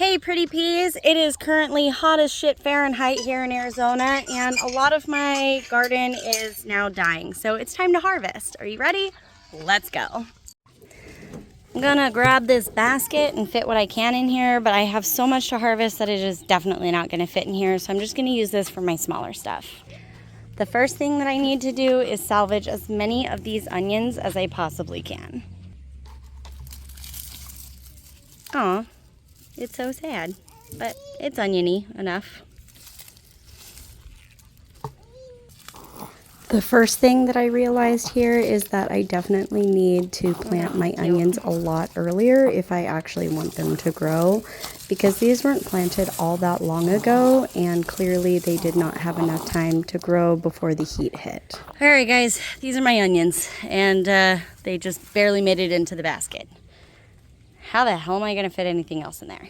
Hey pretty peas, it is currently hot as shit Fahrenheit here in Arizona and a lot of my garden is now dying. So it's time to harvest. Are you ready? Let's go. I'm gonna grab this basket and fit what I can in here, but I have so much to harvest that it is definitely not gonna fit in here. So I'm just gonna use this for my smaller stuff. The first thing that I need to do is salvage as many of these onions as I possibly can. Aw. It's so sad, but it's oniony enough. The first thing that I realized here is that I definitely need to plant my onions a lot earlier if I actually want them to grow, because these weren't planted all that long ago and clearly they did not have enough time to grow before the heat hit. Alright guys, these are my onions and they just barely made it into the basket. How the hell am I going to fit anything else in there?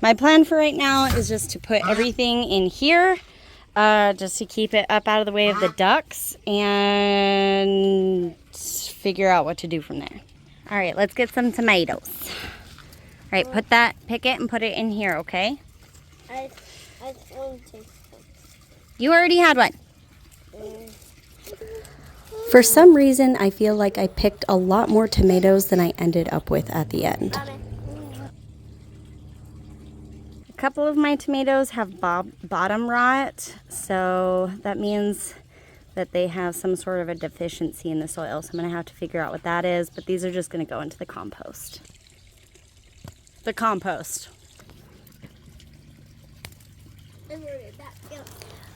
My plan for right now is just to put everything in here, just to keep it up out of the way of the ducks and figure out what to do from there. All right, let's get some tomatoes. All right, pick it and put it in here, okay? I want to. You already had one. For some reason, I feel like I picked a lot more tomatoes than I ended up with at the end. A couple of my tomatoes have bottom rot, so that means that they have some sort of a deficiency in the soil. So I'm going to have to figure out what that is, but these are just going to go into the compost. The compost.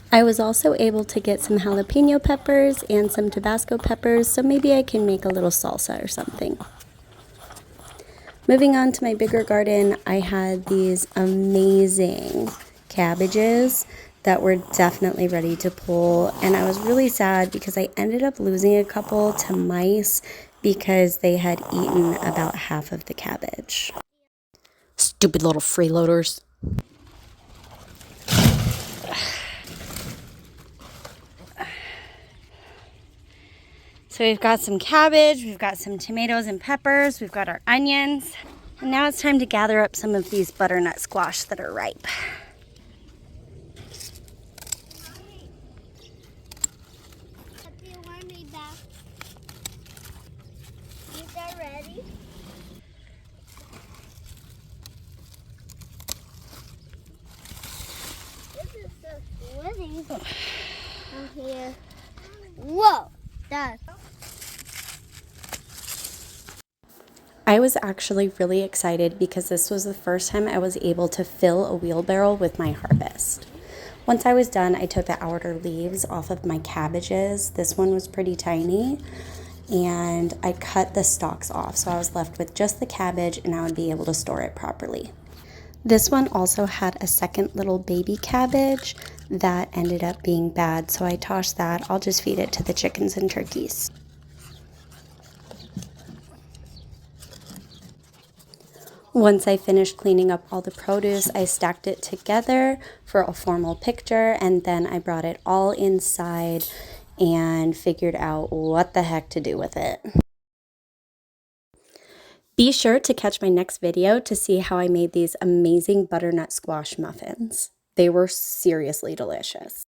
I was also able to get some jalapeno peppers and some Tabasco peppers, so maybe I can make a little salsa or something. Moving on to my bigger garden, I had these amazing cabbages that were definitely ready to pull, and I was really sad because I ended up losing a couple to mice because they had eaten about half of the cabbage. Stupid little freeloaders. So we've got some cabbage, we've got some tomatoes and peppers, we've got our onions, and now it's time to gather up some of these butternut squash that are ripe. Ready? This is so sweaty out here. Whoa, that's. I was actually really excited because this was the first time I was able to fill a wheelbarrow with my harvest. Once I was done, I took the outer leaves off of my cabbages. This one was pretty tiny, and I cut the stalks off, so I was left with just the cabbage and I would be able to store it properly. This one also had a second little baby cabbage that ended up being bad, so I tossed that. I'll just feed it to the chickens and turkeys. Once I finished cleaning up all the produce, I stacked it together for a formal picture, and then I brought it all inside and figured out what the heck to do with it. Be sure to catch my next video to see how I made these amazing butternut squash muffins. They were seriously delicious.